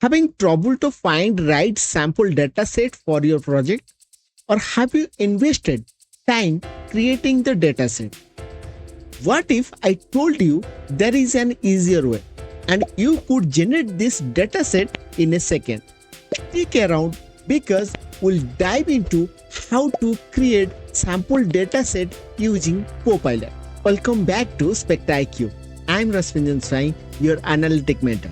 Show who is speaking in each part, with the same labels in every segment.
Speaker 1: Having trouble to find right sample data set for your project? Or have you invested time creating the dataset? What if I told you there is an easier way and you could generate this dataset in a second? Stick around because we'll dive into how to create sample dataset using Copilot. Welcome back to SpectaIQ. I'm Rasvinjan Swai, your analytic mentor,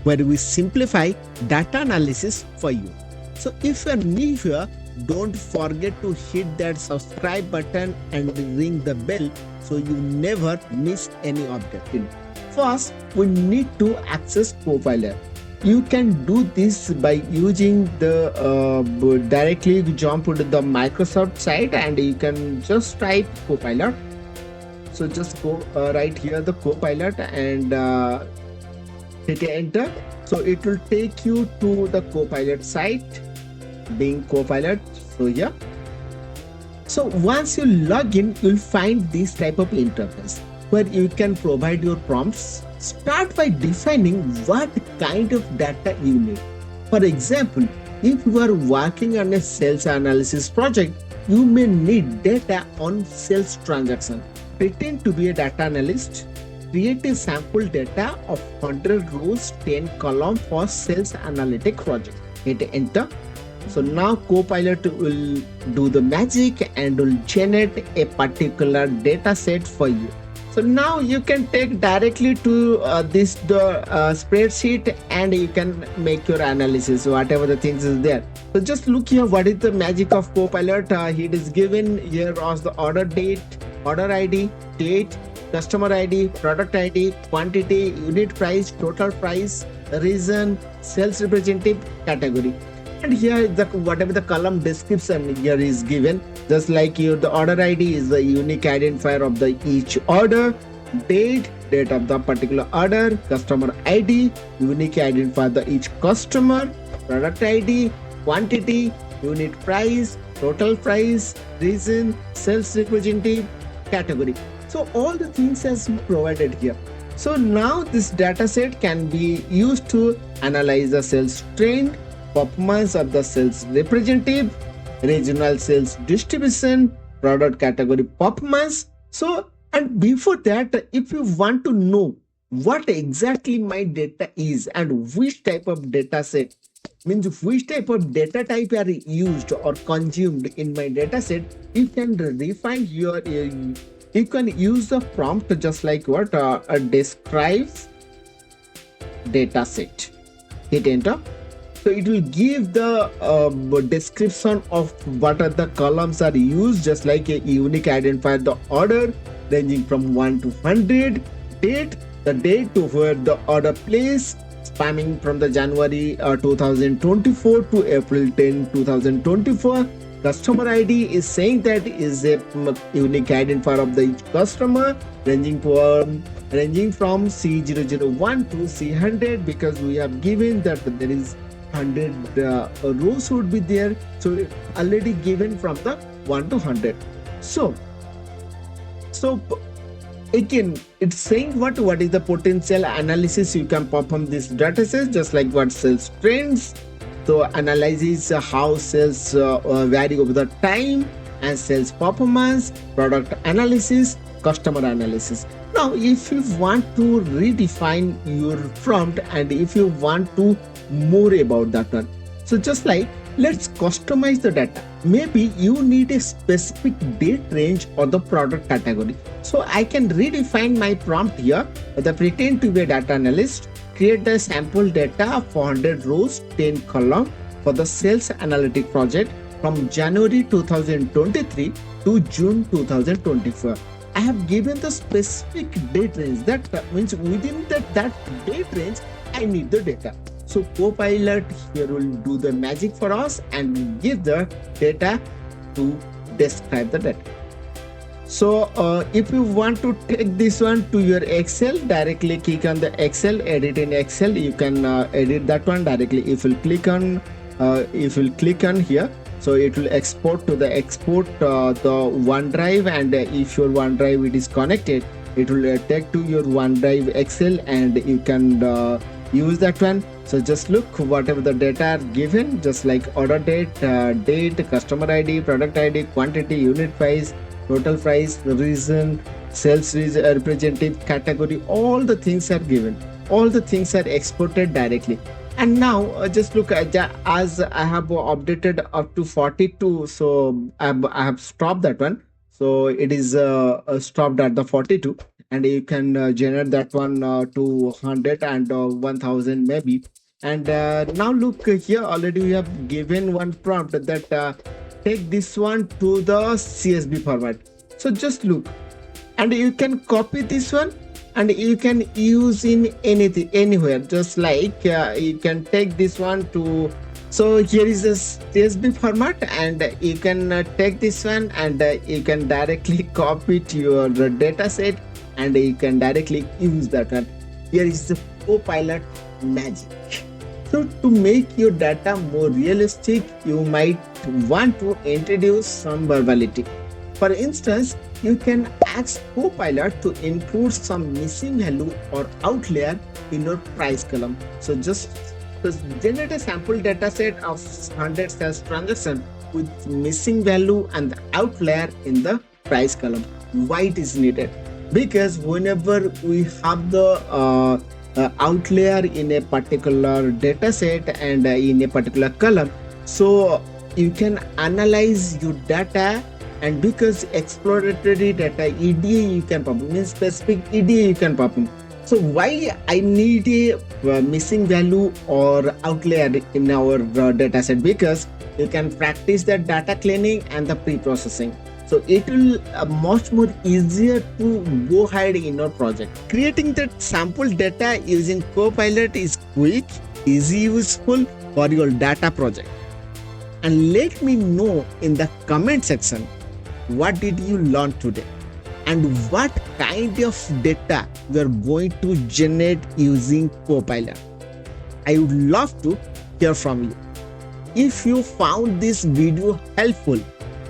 Speaker 1: where we simplify data analysis for you. So if you're new here, don't forget to hit that subscribe button and ring the bell so you never miss any update. First, we need to access Copilot. You can do this by using the directly jump to the Microsoft site and you can just type Copilot. So just go right here the Copilot and hit enter. So it will take you to the Copilot site, being Copilot. So yeah. So once you log in, you'll find this type of interface where you can provide your prompts. Start by defining what kind of data you need. For example, if you are working on a sales analysis project, you may need data on sales transaction. Pretend to be a data analyst. Create a sample data of 100 rows, 10 columns for sales analytic project. Hit enter. So now Copilot will do the magic and will generate a particular data set for you. So now you can take directly to this spreadsheet and you can make your analysis, whatever the things is there. So just look here, what is the magic of Copilot? It is given here as the order date, order ID, date, customer ID, product ID, quantity, unit price, total price, reason, sales representative, category. And here the whatever the column description here is given, just like your the order ID is the unique identifier of the each order, date of the particular order, customer ID, unique identifier the each customer, product ID, quantity, unit price, total price, reason, sales representative, category. So all the things as provided here. So now this data set can be used to analyze the sales trend, performance of the sales representative, regional sales distribution, product category performance. So, and before that, if you want to know what exactly my data is and which type of data set, means which type of data type are used or consumed in my data set, you can refine your, you can use the prompt just like what describes data set. Hit enter. So it will give the description of what are the columns are used, just like a unique identifier, the order ranging from 1 to 100, date, the date to where the order place, spanning from the January 2024 to April 10, 2024. Customer ID is saying that is a unique identifier of the each customer ranging from C001 to C100 because we have given that there is 100 rows would be there, so already given from the 1 to 100. So again it's saying what is the potential analysis you can perform this data set, just like what sales trends. So analyzes how sales vary over the time and sales performance, product analysis, customer analysis. Now if you want to redefine your prompt and if you want to more about that one, so just like let's customize the data. Maybe you need a specific date range or the product category. So I can redefine my prompt here. The pretend to be a data analyst, create the sample data of 400 rows, 10 columns for the sales analytic project from January 2023 to June 2024. I have given the specific date range. That means within that date range, I need the data. So Copilot here will do the magic for us and give the data to describe the data. So if you want to take this one to your Excel, directly click on the Excel, edit in Excel. You can edit that one directly. If you click on here, so it will export to the OneDrive, and if your OneDrive it is connected, it will take to your OneDrive Excel, and you can use that one. So just look whatever the data are given, just like order date, customer ID, product ID, quantity, unit price, total price, reason, representative, category, all the things are given. All the things are exported directly. And now just look at as I have updated up to 42, so I have stopped that one. So it is stopped at the 42, and you can generate that one to 100 and 1000 maybe. And now look here, already we have given one prompt that take this one to the CSV format. So just look, and you can copy this one and you can use in anything, anywhere, just like you can take this one to, so here is a CSV format, and you can take this one and you can directly copy to your data set, and you can directly use that one. Here is the Copilot magic. So to make your data more realistic, you might want to introduce some verbality. For instance, you can ask Copilot to include some missing value or outlier in your price column. So just generate a sample data set of 100 sales transactions with missing value and the outlier in the price column. Why it is needed? Because whenever we have the outlier in a particular data set and in a particular column, so you can analyze your data. And because exploratory data EDA you can perform, means specific EDA you can perform. So why I need a missing value or outlier in our data set? Because you can practice the data cleaning and the pre-processing. So it will much more easier to go ahead in your project. Creating that sample data using Copilot is quick, easy, useful for your data project. And let me know in the comment section, what did you learn today and what kind of data you are going to generate using Copilot. I would love to hear from you. If you found this video helpful,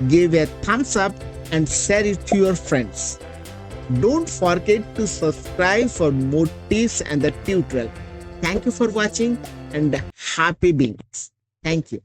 Speaker 1: give a thumbs up and share it to your friends. Don't forget to subscribe for more tips and the tutorial. Thank you for watching and happy beginnings. Thank you.